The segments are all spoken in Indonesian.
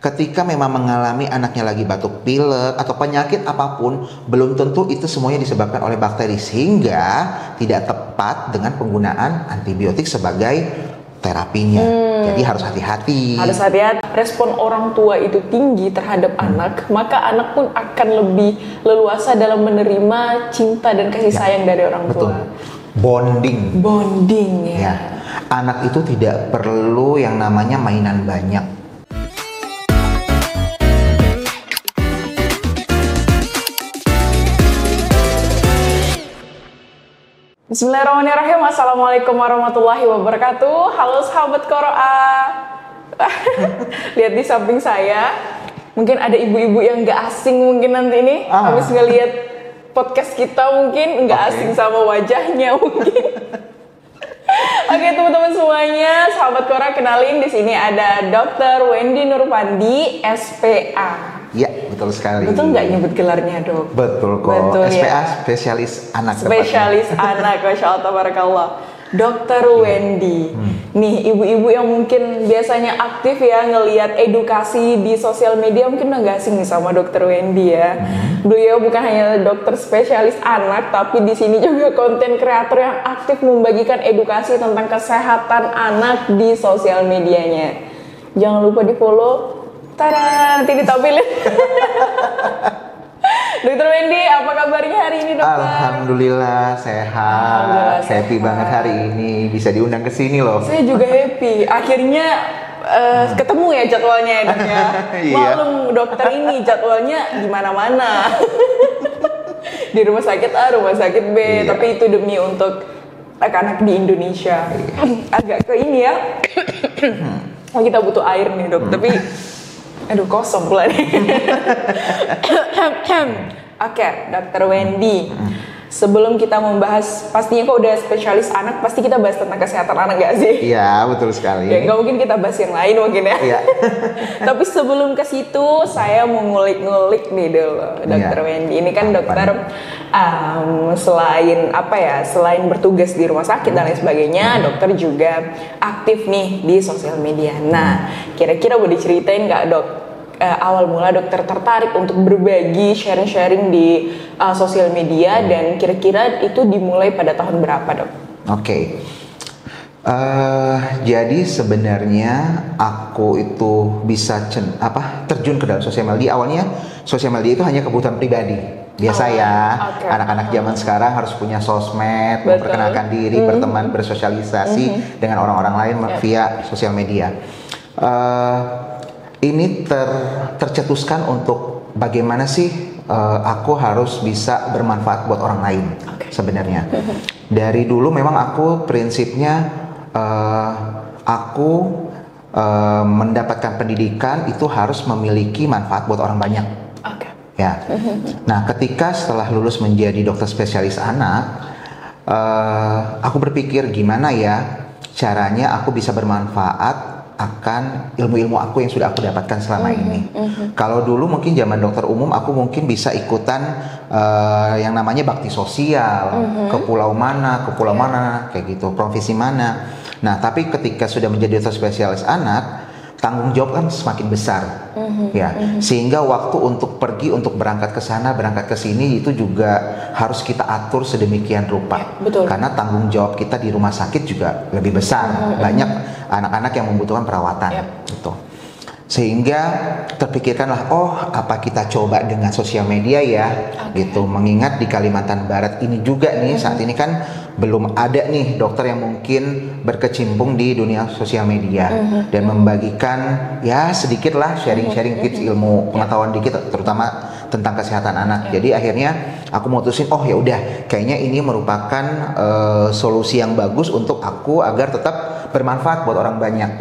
ketika memang mengalami anaknya lagi batuk pilek atau penyakit apapun, belum tentu itu semuanya disebabkan oleh bakteri, sehingga tidak tepat dengan penggunaan antibiotik sebagai terapinya. Jadi harus hati-hati. Harus hati-hati. Respon orang tua itu tinggi terhadap anak, maka anak pun akan lebih leluasa dalam menerima cinta dan kasih sayang dari orang tua. Betul. Bonding ya. Anak itu tidak perlu yang namanya mainan banyak. Bismillahirrahmanirrahim. Assalamualaikum warahmatullahi wabarakatuh. Halo sahabat Qoroa. Lihat di samping saya, mungkin ada ibu-ibu yang gak asing mungkin nanti ini habis ngelihat podcast kita, mungkin nggak asing sama wajahnya mungkin. Oke, teman-teman semuanya, sahabat Qoroa, kenalin di sini ada Dr. Wendy Nurpandi, SPA. Iya, betul sekali. Betul nggak nyebut gelarnya, Dok? Betul kok. Betul, SPA ya? spesialis anak. Spesialis anak, Masya Allah, tabarakallah. Dr. Wendy. Nih, ibu-ibu yang mungkin biasanya aktif ya ngelihat edukasi di sosial media, mungkin udah nggak asing nih sama Dr. Wendy ya. Beliau bukan hanya dokter spesialis anak, tapi di sini juga konten kreator yang aktif membagikan edukasi tentang kesehatan anak di sosial medianya. Jangan lupa di-follow. Tada, nanti ditampilin. Dokter Wendy, apa kabarnya hari ini, dokter? Alhamdulillah sehat. Happy banget hari ini bisa diundang ke sini loh. Saya juga happy. Akhirnya ketemu ya jadwalnya ya, Dok ya. Maklum dokter ini jadwalnya di mana-mana. Di rumah sakit A, rumah sakit B, tapi itu demi untuk anak-anak di Indonesia. Agak ke ini ya. Oh, kita butuh air nih, Dok. Tapi aduh, kosong pula nih. Oke, Dr. Wendy. Sebelum kita membahas, pastinya kok udah spesialis anak, pasti kita bahas tentang kesehatan anak gak sih? Iya, betul sekali. Ya, nggak mungkin kita bahas yang lain mungkin ya. Iya. Tapi sebelum ke situ, saya mau ngulik-ngulik nih dulu, Dr. Wendy. Ini kan dokter selain apa ya, selain bertugas di rumah sakit dan lain sebagainya, dokter juga aktif nih di sosial media. Nah, kira-kira boleh diceritain nggak, Dok? Awal mula dokter tertarik untuk berbagi sharing-sharing di sosial media, dan kira-kira itu dimulai pada tahun berapa, Dok? Oke. Jadi sebenarnya aku itu bisa terjun ke dalam sosial media. Awalnya sosial media itu hanya kebutuhan pribadi. Biasa anak-anak zaman sekarang harus punya sosmed, memperkenalkan diri, berteman, bersosialisasi dengan orang-orang lain via sosial media. Ini tercetuskan untuk bagaimana sih aku harus bisa bermanfaat buat orang lain sebenarnya. Dari dulu memang aku prinsipnya aku mendapatkan pendidikan itu harus memiliki manfaat buat orang banyak. Ya. Nah, ketika setelah lulus menjadi dokter spesialis anak, aku berpikir gimana ya caranya aku bisa bermanfaat akan ilmu-ilmu aku yang sudah aku dapatkan selama ini. Kalau dulu mungkin zaman dokter umum aku mungkin bisa ikutan yang namanya bakti sosial, ke pulau mana, kayak gitu, provinsi mana. Nah, tapi ketika sudah menjadi dokter spesialis anak, tanggung jawab kan semakin besar, sehingga waktu untuk pergi, untuk berangkat ke sana, berangkat ke sini itu juga harus kita atur sedemikian rupa. Karena tanggung jawab kita di rumah sakit juga lebih besar, banyak anak-anak yang membutuhkan perawatan, gitu. Sehingga terpikirkanlah, apa kita coba dengan sosial media ya, gitu. Mengingat di Kalimantan Barat ini juga nih saat ini kan belum ada nih dokter yang mungkin berkecimpung di dunia sosial media dan membagikan ya sedikit lah sharing-sharing tips ilmu pengetahuan dikit, terutama tentang kesehatan anak. Jadi akhirnya aku mutusin, ya udah, kayaknya ini merupakan solusi yang bagus untuk aku agar tetap bermanfaat buat orang banyak,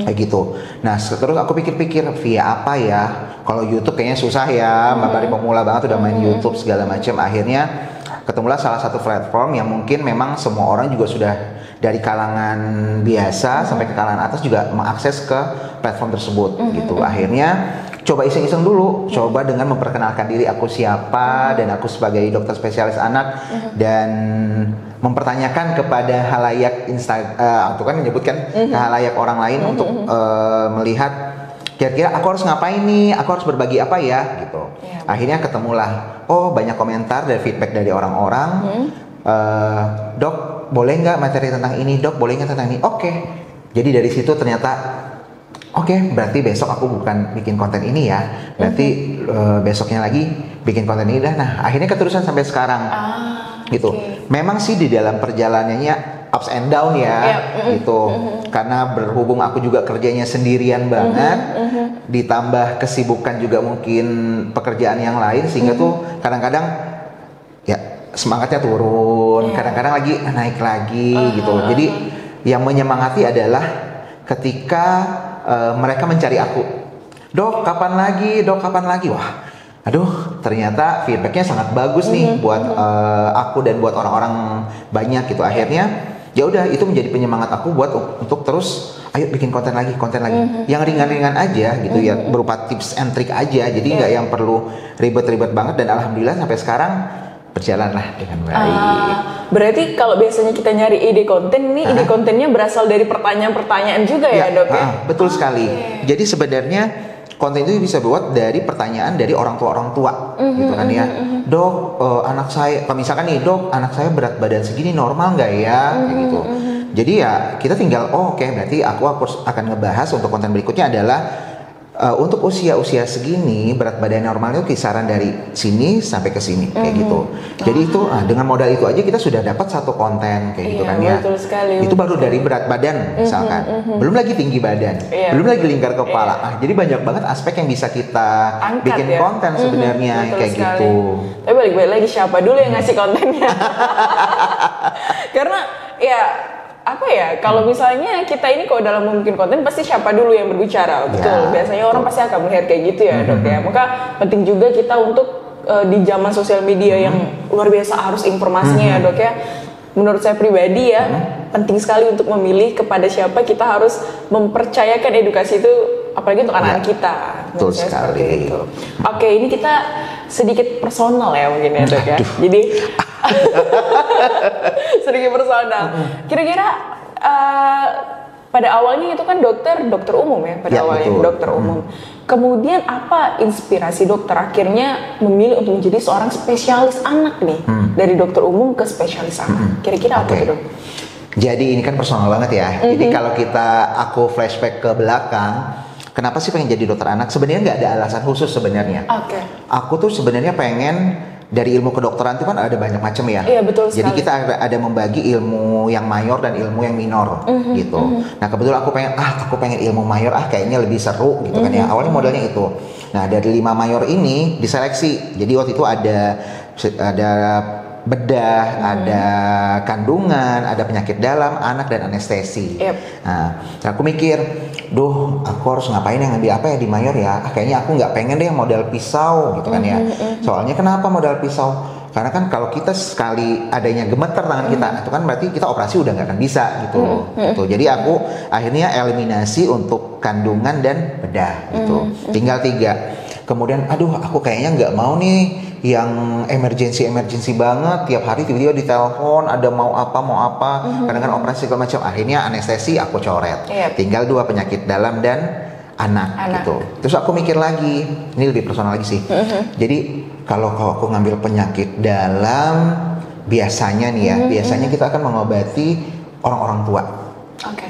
kayak gitu. Nah, terus aku pikir-pikir via apa ya? Kalau YouTube kayaknya susah ya, Mbak Bari pemula banget udah main YouTube segala macam. Akhirnya ketemulah salah satu platform yang mungkin memang semua orang juga sudah dari kalangan biasa sampai ke kalangan atas juga mengakses ke platform tersebut, gitu. Akhirnya coba iseng-iseng dulu, coba dengan memperkenalkan diri aku siapa dan aku sebagai dokter spesialis anak, dan mempertanyakan kepada halayak itu kan menyebutkan ke halayak orang lain untuk melihat kira-kira aku harus ngapain nih, aku harus berbagi apa ya gitu. Akhirnya ketemulah, oh banyak komentar dan feedback dari orang-orang, dok boleh nggak materi tentang ini, dok boleh nggak tentang ini, oke. Jadi dari situ ternyata oke, berarti besok aku bukan bikin konten ini ya, berarti besoknya lagi bikin konten ini dah. Nah akhirnya keterusan sampai sekarang gitu. Memang sih di dalam perjalanannya ups and down ya, gitu. Karena berhubung aku juga kerjanya sendirian banget, ditambah kesibukan juga mungkin pekerjaan yang lain, sehingga tuh kadang-kadang ya semangatnya turun, kadang-kadang lagi naik lagi gitu. Jadi yang menyemangati adalah ketika mereka mencari aku, dok kapan lagi, dok kapan lagi, wah. Aduh, ternyata feedbacknya sangat bagus nih buat aku dan buat orang-orang banyak gitu. Akhirnya ya udah itu menjadi penyemangat aku buat untuk terus ayo bikin konten lagi yang ringan-ringan aja gitu ya, berupa tips and trick aja, jadi nggak yang perlu ribet-ribet banget, dan alhamdulillah sampai sekarang berjalanlah dengan baik. Berarti kalau biasanya kita nyari ide konten nih, ide kontennya berasal dari pertanyaan-pertanyaan juga ya dok ya? Betul sekali. Jadi sebenarnya konten itu bisa buat dari pertanyaan dari orang tua gitu kan ya. Dok, anak saya, kalau misalkan nih dok, anak saya berat badan segini normal nggak ya, kayak gitu. Jadi ya kita tinggal, oke, berarti aku akan ngebahas untuk konten berikutnya adalah untuk usia segini berat badan normalnya kisaran dari sini sampai ke sini kayak gitu. Jadi itu dengan modal itu aja kita sudah dapat satu konten kayak gitu kan ya. Betul sekali, itu baru dari berat badan misalkan, belum lagi tinggi badan, belum lagi lingkar kepala. Jadi banyak banget aspek yang bisa kita angkat, bikin konten sebenarnya kayak sekali. Gitu. Tapi balik lagi siapa dulu yang ngasih kontennya? Karena ya apa ya, kalau misalnya kita ini kalau dalam membuat konten pasti siapa dulu yang berbicara, betul. Biasanya orang pasti akan melihat kayak gitu ya dok ya. Maka penting juga kita untuk di zaman sosial media yang luar biasa harus informasinya ya dok ya. Menurut saya pribadi ya penting sekali untuk memilih kepada siapa kita harus mempercayakan edukasi itu, apalagi untuk anak-anak kita. Betul sekali. Oke, ini kita sedikit personal ya mungkin ya dok ya. Jadi sedikit personal. Kira-kira pada awalnya itu kan dokter umum ya pada awalnya, betul. Dokter umum. Kemudian apa inspirasi dokter akhirnya memilih untuk menjadi seorang spesialis anak nih, dari dokter umum ke spesialis anak? Kira-kira apa itu dok? Jadi ini kan personal banget ya. Jadi kalau aku flashback ke belakang, kenapa sih pengen jadi dokter anak? Sebenarnya nggak ada alasan khusus sebenarnya. Aku tuh sebenarnya pengen, dari ilmu kedokteran itu kan ada banyak macam ya. Iya, betul sekali. Jadi kita ada membagi ilmu yang mayor dan ilmu yang minor gitu. Nah kebetulan aku pengen ilmu mayor, kayaknya lebih seru gitu kan ya. Awalnya modelnya itu. Nah dari 5 mayor ini diseleksi. Jadi waktu itu ada bedah, ada kandungan, ada penyakit dalam, anak, dan anestesi. Nah, aku mikir, aku harus ngapain yang ngambil apa ya di mayor ya? Kayaknya aku nggak pengen deh yang model pisau gitu kan ya. Soalnya kenapa model pisau? Karena kan kalau kita sekali adanya gemeter tangan kita, itu kan berarti kita operasi udah nggak akan bisa gitu. Gitu. Jadi aku akhirnya eliminasi untuk kandungan dan bedah gitu. Tinggal 3. Kemudian, aku kayaknya nggak mau nih yang emergency banget, tiap hari tiba-tiba ditelepon ada mau apa, kadang-kadang operasi segala macam. Akhirnya anestesi aku coret. Tinggal 2 penyakit dalam dan anak gitu. Terus aku mikir lagi, ini lebih personal lagi sih. Jadi kalau aku ngambil penyakit dalam, biasanya nih ya, biasanya kita akan mengobati orang-orang tua.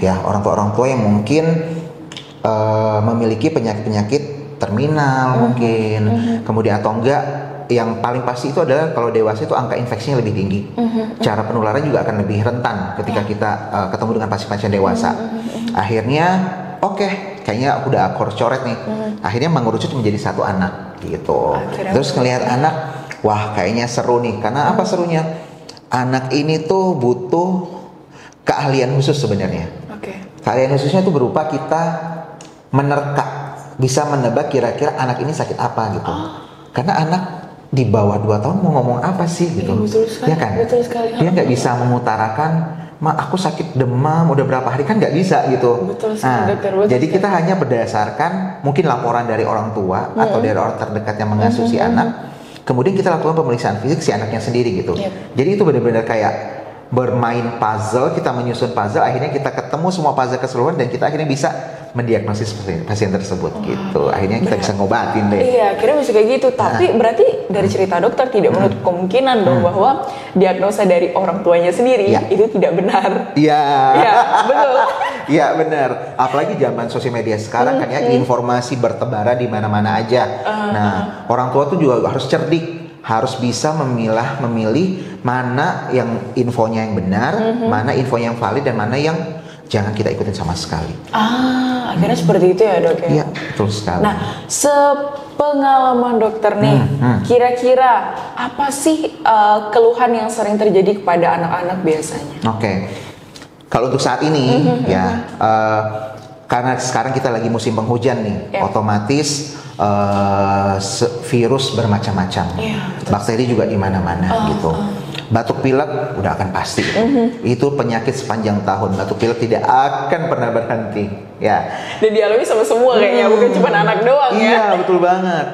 Ya, orang tua yang mungkin memiliki penyakit terminal mungkin. Kemudian atau enggak, yang paling pasti itu adalah kalau dewasa itu angka infeksinya lebih tinggi. Cara penularan juga akan lebih rentan ketika kita ketemu dengan pasien-pasien dewasa. Akhirnya kayaknya aku harus coret nih. Akhirnya mengerucut menjadi 1 anak gitu. Terus ngelihat anak, wah kayaknya seru nih. Karena apa serunya? Anak ini tuh butuh keahlian khusus sebenarnya. Keahlian khususnya itu berupa kita menerka, bisa menebak kira-kira anak ini sakit apa gitu. Karena anak di bawah 2 tahun mau ngomong apa sih gitu. Ya kan? Dia nggak bisa mengutarakan, aku sakit demam udah berapa hari, kan nggak bisa gitu. Jadi kita hanya berdasarkan mungkin laporan dari orang tua atau dari orang terdekat yang mengasuh si anak. Kemudian kita lakukan pemeriksaan fisik si anaknya sendiri gitu. Jadi itu benar-benar kayak bermain puzzle, kita menyusun puzzle, akhirnya kita ketemu semua puzzle keseluruhan dan kita akhirnya bisa mendiagnosis pasien tersebut gitu. Akhirnya kita bisa ngobatin deh. Iya, kira bisa kayak gitu. Tapi berarti dari cerita dokter tidak menutup kemungkinan dong bahwa diagnosa dari orang tuanya sendiri itu tidak benar. Iya. Iya, betul. Iya benar. Apalagi zaman sosial media sekarang kan ya, informasi bertebaran di mana-mana aja. Nah, orang tua tuh juga harus cerdik, harus bisa memilih mana yang infonya yang benar, mana infonya yang valid dan mana yang jangan kita ikutin sama sekali. Akhirnya seperti itu ya dok ya? Iya, betul sekali. Nah, sepengalaman dokter nih, kira-kira apa sih keluhan yang sering terjadi kepada anak-anak biasanya? Oke. Kalau untuk saat ini ya, karena sekarang kita lagi musim penghujan nih, otomatis virus bermacam-macam, bakteri juga di mana-mana gitu. Batuk pilek udah akan pasti, itu penyakit sepanjang tahun. Batuk pilek tidak akan pernah berhenti, ya. Dan dialami sama semua kayaknya, bukan cuma anak doang ya. Iya, betul banget.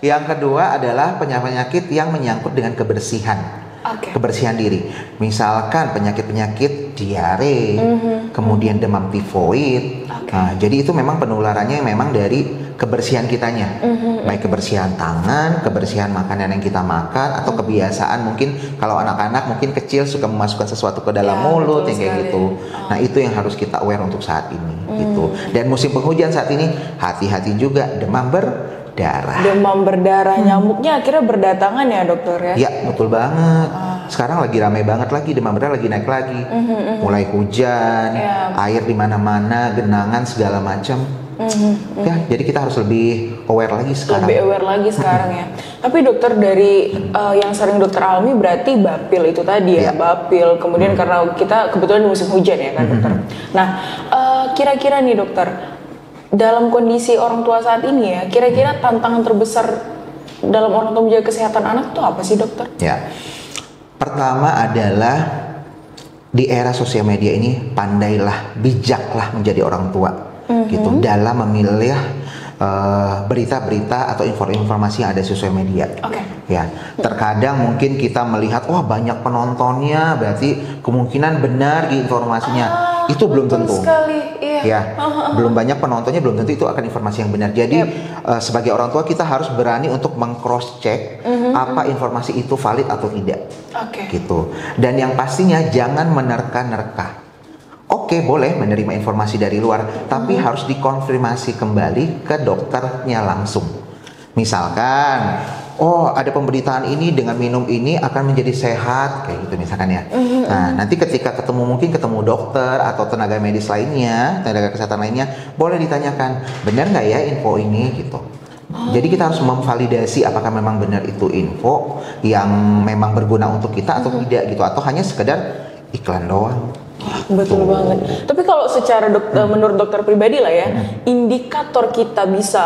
Yang kedua adalah penyakit yang menyangkut dengan kebersihan. Kebersihan diri, misalkan penyakit-penyakit diare, kemudian demam tifoid. Nah, jadi itu memang penularannya memang dari kebersihan kitanya, baik kebersihan tangan, kebersihan makanan yang kita makan, atau kebiasaan mungkin kalau anak-anak mungkin kecil suka memasukkan sesuatu ke dalam mulut yang kayak gitu. Nah, itu yang harus kita aware untuk saat ini gitu. Dan musim penghujan saat ini hati-hati juga demam berdarah. Demam berdarah, nyamuknya akhirnya berdatangan ya dokter ya? Iya, betul banget. Sekarang lagi ramai banget lagi, demam berdarah lagi naik lagi. Mulai hujan, air di mana-mana, genangan segala macam. Ya, jadi kita harus lebih aware lagi sekarang. Lebih aware lagi sekarang ya. Tapi dokter, dari yang sering dokter alami berarti bapil itu tadi ya, bapil. Kemudian karena kita kebetulan di musim hujan ya kan dokter. Nah, kira-kira nih dokter, dalam kondisi orang tua saat ini ya, kira-kira tantangan terbesar dalam orang tua menjaga kesehatan anak itu apa sih dokter? Ya, pertama adalah di era sosial media ini, pandailah, bijaklah menjadi orang tua gitu dalam memilih berita-berita atau informasi yang ada di sosial media. Ya, terkadang mungkin kita melihat wah banyak penontonnya, berarti kemungkinan benar informasinya. Itu belum tentu. Ya, belum banyak penontonnya, belum tentu itu akan informasi yang benar. Jadi sebagai orang tua kita harus berani untuk meng-cross check apa informasi itu valid atau tidak. Gitu. Dan yang pastinya jangan menerka-nerka. Oke, boleh menerima informasi dari luar, tapi harus dikonfirmasi kembali ke dokternya langsung. Misalkan, oh ada pemberitaan ini dengan minum ini akan menjadi sehat, kayak gitu misalkan ya. Nah, nanti ketika mungkin ketemu dokter atau tenaga medis lainnya, tenaga kesehatan lainnya, boleh ditanyakan, benar nggak ya info ini gitu. Jadi kita harus memvalidasi apakah memang benar itu info yang memang berguna untuk kita atau tidak gitu, atau hanya sekedar iklan doang. Betul banget. Tapi kalau secara menurut dokter pribadi lah ya, indikator kita bisa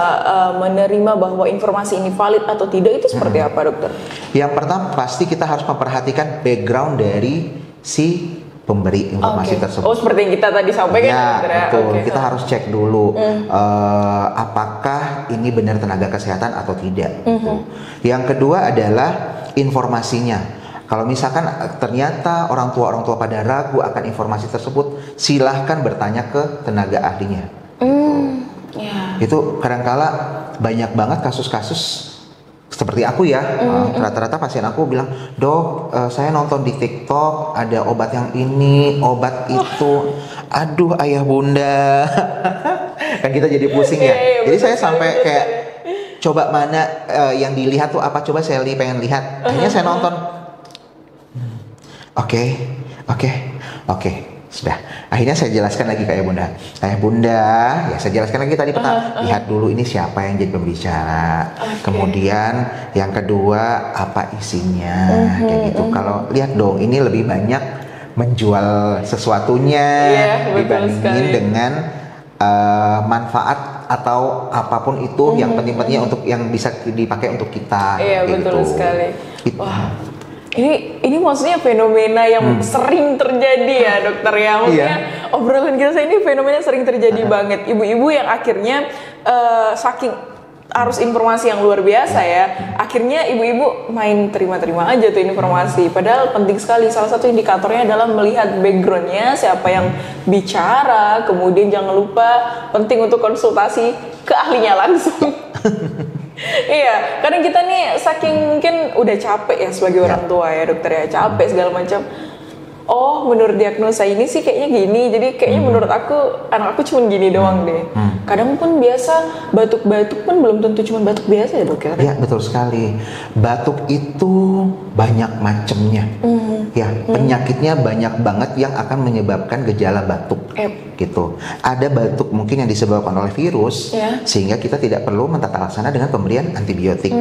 menerima bahwa informasi ini valid atau tidak itu seperti apa dokter? Yang pertama pasti kita harus memperhatikan background dari si pemberi informasi tersebut. Oh, seperti yang kita tadi sampaikan ya, dokter ya. Betul. Kita harus cek dulu apakah ini benar tenaga kesehatan atau tidak. Gitu. Yang kedua adalah informasinya. Kalau misalkan ternyata orang tua pada ragu akan informasi tersebut, silahkan bertanya ke tenaga ahlinya. Itu kadangkala banyak banget kasus-kasus seperti aku ya. Rata-rata pasien aku bilang, dok, saya nonton di TikTok ada obat yang ini, obat itu. Aduh, ayah bunda. Kan kita jadi pusing ya. Jadi saya sampai kayak coba mana yang dilihat tuh apa, coba saya pengen lihat. Akhirnya saya nonton. Oke, sudah. Akhirnya saya jelaskan lagi ke ayah bunda, ya saya jelaskan lagi tadi pertama, lihat dulu ini siapa yang jadi pembicara. Kemudian yang kedua apa isinya, kayak gitu. Kalau lihat dong, ini lebih banyak menjual sesuatunya dibandingin dengan manfaat atau apapun itu yang penting-pentingnya untuk yang bisa dipakai untuk kita. Iya, betul gitu. sekali. Wah. Ini maksudnya fenomena yang sering terjadi ya dokter ya. Maksudnya obrolan kita ini fenomena sering terjadi banget. Ibu-ibu yang akhirnya saking harus informasi yang luar biasa ya. Akhirnya ibu-ibu main terima-terima aja tuh informasi. Padahal penting sekali. Salah satu indikatornya adalah melihat backgroundnya, siapa yang bicara. Kemudian jangan lupa penting untuk konsultasi ke ahlinya langsung. Iya, kadang kita nih saking mungkin udah capek ya sebagai orang tua ya dokter ya, capek segala macam. Oh, menurut diagnosa ini sih kayaknya gini, jadi kayaknya menurut aku anak aku cuma gini doang deh. Kadang pun biasa batuk-batuk pun belum tentu cuma batuk biasa ya dok ya. Ya betul sekali. Batuk itu banyak macamnya. Ya penyakitnya banyak banget yang akan menyebabkan gejala batuk. Gitu. Ada batuk mungkin yang disebabkan oleh virus, sehingga kita tidak perlu mentata laksana dengan pemberian antibiotik.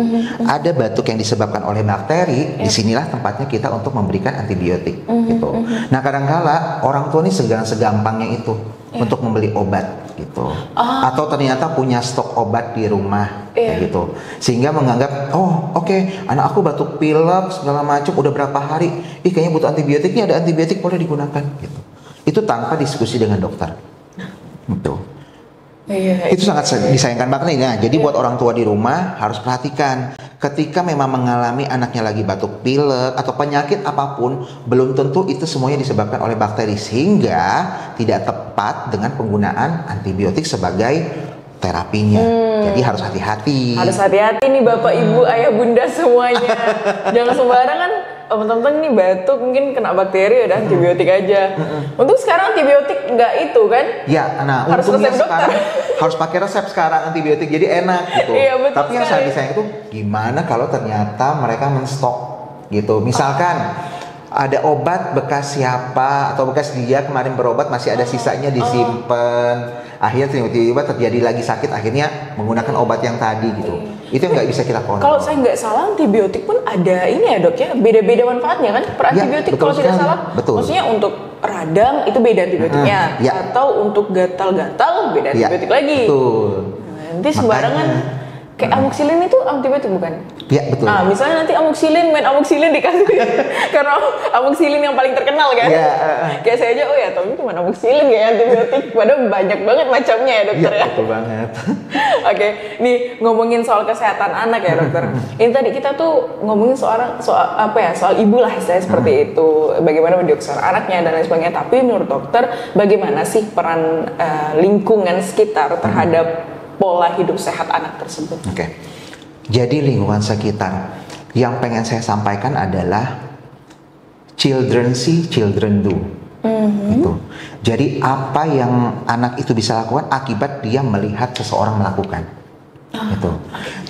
Ada batuk yang disebabkan oleh bakteri, disinilah tempatnya kita untuk memberikan antibiotik. Gitu. Nah kadang-kala orang tua ini segampangnya itu untuk membeli obat gitu, atau ternyata punya stok obat di rumah kayak gitu, sehingga menganggap oke, anak aku batuk pilek segala macam udah berapa hari, kayaknya butuh antibiotik, ada antibiotik boleh digunakan gitu. Itu tanpa diskusi dengan dokter. Gitu. Itu sangat disayangkan banget nih. Nah, jadi buat orang tua di rumah harus perhatikan ketika memang mengalami anaknya lagi batuk pilek atau penyakit apapun, belum tentu itu semuanya disebabkan oleh bakteri, sehingga tidak tepat dengan penggunaan antibiotik sebagai terapinya. Jadi harus hati-hati. Harus hati-hati nih Bapak Ibu, Ayah Bunda semuanya. Jangan sembarangan mentang-mentang nih batuk mungkin kena bakteri udah antibiotik aja. Untuk sekarang antibiotik nggak itu kan? Ya, nah harus untungnya resep sekarang harus pakai resep sekarang antibiotik, jadi enak gitu. Iya, betul. Tapi yang saya disayang itu gimana kalau ternyata mereka menstok gitu. Misalkan ada obat bekas siapa atau bekas dia kemarin berobat masih ada sisanya disimpan. Akhirnya tiba-tiba terjadi lagi sakit, akhirnya menggunakan obat yang tadi gitu. Itu yang nggak bisa kita kontrol. Kalau saya nggak salah antibiotik pun ada ini ya dok ya, beda-beda manfaatnya kan per antibiotik kalau tidak salah. Betul. Maksudnya untuk radang itu beda antibiotiknya, atau untuk gatal-gatal beda antibiotik lagi. Betul. Nanti sembarangan kayak amoxicillin itu antibiotik bukan? Iya betul. Nah misalnya nanti main amoxicillin dikasih karena amoxicillin yang paling terkenal kan? Kayak saya aja tapi cuma amoxicillin kayak antibiotik, padahal banyak banget macamnya ya dokter ya. Betul banget. Oke, nih ngomongin soal kesehatan anak ya dokter. Ini tadi kita tuh ngomongin soal ibu lah istilahnya seperti itu, bagaimana mendiagnosa anaknya dan lain sebagainya. Tapi menurut dokter bagaimana sih peran lingkungan sekitar terhadap pola hidup sehat anak tersebut? Oke. Jadi lingkungan sekitar yang pengen saya sampaikan adalah children see, children do. Gitu. Jadi apa yang anak itu bisa lakukan akibat dia melihat seseorang melakukan. Gitu.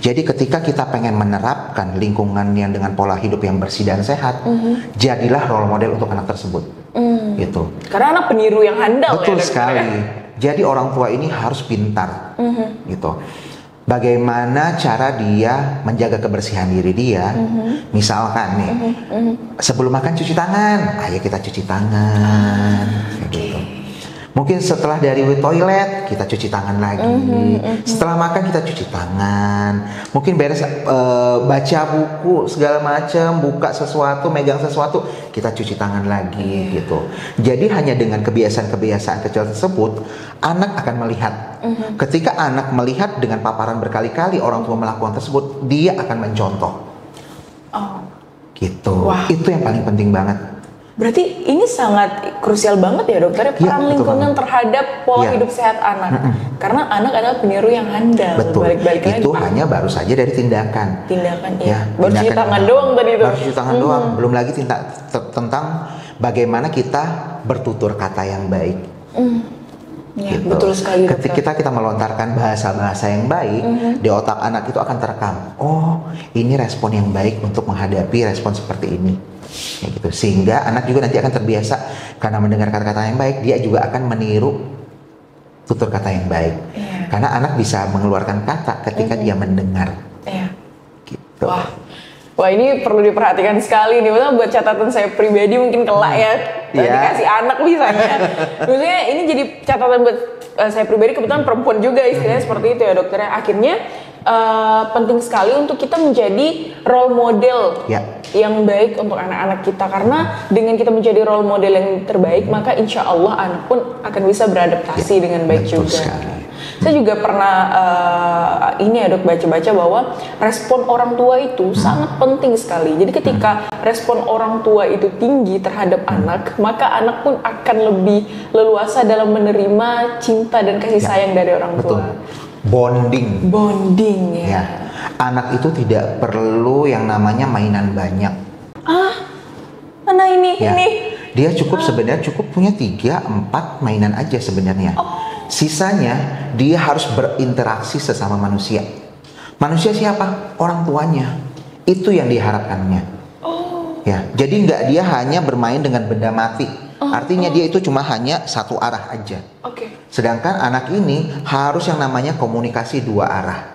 Jadi ketika kita pengen menerapkan lingkungan yang dengan pola hidup yang bersih dan sehat, jadilah role model untuk anak tersebut. Gitu. Karena anak peniru yang handal. Betul sekali. Jadi orang tua ini harus pintar, gitu. Bagaimana cara dia menjaga kebersihan diri dia? Misalkan nih, sebelum makan cuci tangan, ayo kita cuci tangan, kayak gitu. Mungkin setelah dari toilet kita cuci tangan lagi. Setelah makan kita cuci tangan. Mungkin beres baca buku segala macam, buka sesuatu, megang sesuatu, kita cuci tangan lagi gitu. Jadi hanya dengan kebiasaan-kebiasaan kecil tersebut, anak akan melihat. Ketika anak melihat dengan paparan berkali-kali orang tua melakukan tersebut, dia akan mencontoh. Gitu. Wah. Itu yang paling penting banget. Berarti ini sangat krusial banget ya dokter, peran lingkungan terhadap pola hidup sehat anak. Karena anak adalah peniru yang handal. Betul. Balik-balik itu lagi. hanya baru saja dari tindakan. Baru cuci tangan doang tadi itu. Baru cuci tangan doang. Belum lagi tentang bagaimana kita bertutur kata yang baik. Ya, gitu. Betul sekali dokter. Ketika kita melontarkan bahasa-bahasa yang baik, di otak anak itu akan terekam. Oh, ini respon yang baik untuk menghadapi respon seperti ini. Kayak gitu. Sehingga anak juga nanti akan terbiasa karena mendengar kata-kata yang baik, dia juga akan meniru tutur kata yang baik. Karena anak bisa mengeluarkan kata ketika dia mendengar. Gitu. Wah ini perlu diperhatikan sekali nih, buat catatan saya pribadi mungkin kelak ya, dikasih anak misalnya. Maksudnya ini jadi catatan buat saya pribadi, kebetulan perempuan juga istilahnya seperti itu ya dokter. Akhirnya penting sekali untuk kita menjadi role model yang baik untuk anak-anak kita, karena dengan kita menjadi role model yang terbaik, maka insya Allah anak pun akan bisa beradaptasi dengan baik juga. Sekali. Saya juga pernah ini ya dok, baca-baca bahwa respon orang tua itu sangat penting sekali. Jadi ketika respon orang tua itu tinggi terhadap anak, maka anak pun akan lebih leluasa dalam menerima cinta dan kasih sayang dari orang tua. Bonding ya. Anak itu tidak perlu yang namanya mainan banyak. Mana ini? Dia sebenarnya cukup punya 3-4 mainan aja sebenarnya. Sisanya dia harus berinteraksi sesama manusia. Manusia siapa? Orang tuanya. Itu yang diharapkannya. Ya, jadi nggak dia hanya bermain dengan benda mati. Artinya dia itu cuma hanya satu arah aja. Sedangkan anak ini harus yang namanya komunikasi 2 arah.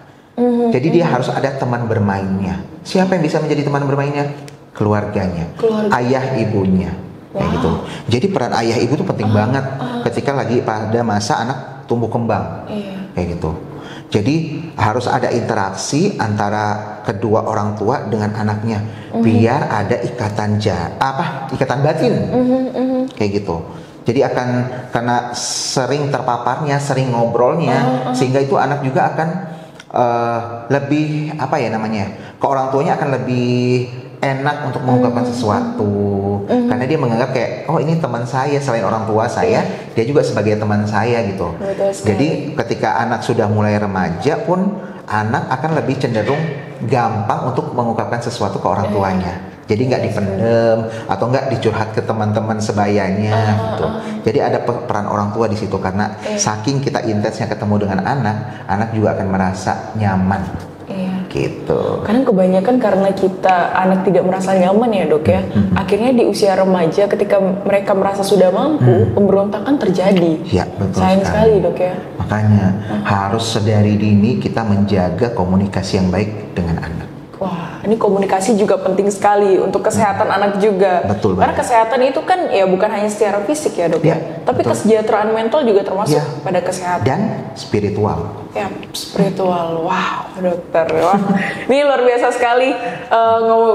Jadi dia harus ada teman bermainnya. Siapa yang bisa menjadi teman bermainnya? Keluarganya, ayah ibunya. Kayak gitu. Jadi peran ayah ibu itu penting banget ketika lagi pada masa anak tumbuh kembang. Kayak gitu. Jadi harus ada interaksi antara kedua orang tua dengan anaknya, biar ada ikatan batin. Kayak gitu. Jadi karena sering terpaparnya, sering ngobrolnya, sehingga itu anak juga akan lebih ke orang tuanya akan lebih enak untuk mengungkapkan sesuatu, karena dia menganggap kayak, oh ini teman saya, selain orang tua saya, dia juga sebagai teman saya gitu. Jadi ketika anak sudah mulai remaja pun, anak akan lebih cenderung gampang untuk mengungkapkan sesuatu ke orang tuanya. Jadi nggak dipendem atau nggak dicurhat ke teman-teman sebayanya gitu. Jadi ada peran orang tua di situ, karena saking kita intensnya ketemu dengan anak juga akan merasa nyaman. Gitu. Kadang kebanyakan karena anak tidak merasa nyaman ya dok ya, akhirnya di usia remaja ketika mereka merasa sudah mampu, pemberontakan terjadi. Ya, betul. Sayang sekali dok ya. Makanya harus sedari dini kita menjaga komunikasi yang baik dengan anak. Wah, ini komunikasi juga penting sekali untuk kesehatan anak juga. Betul. Karena kesehatan itu kan ya bukan hanya secara fisik ya dok ya, tapi betul. Kesejahteraan mental juga termasuk pada kesehatan. Dan spiritual. Ya, spiritual. Wow, dokter. Wah, ini luar biasa sekali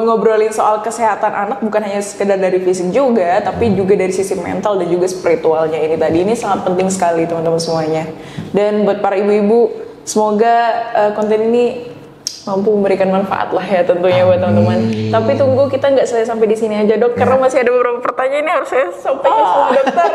ngobrolin soal kesehatan anak, bukan hanya sekedar dari fisik juga, tapi juga dari sisi mental dan juga spiritualnya ini tadi. Ini sangat penting sekali teman-teman semuanya. Dan buat para ibu-ibu, semoga konten ini mampu memberikan manfaat lah ya tentunya buat teman-teman. Tapi tunggu, kita nggak selesai sampai di sini aja dok, karena masih ada beberapa pertanyaan yang harus saya sampaikan sama dokter.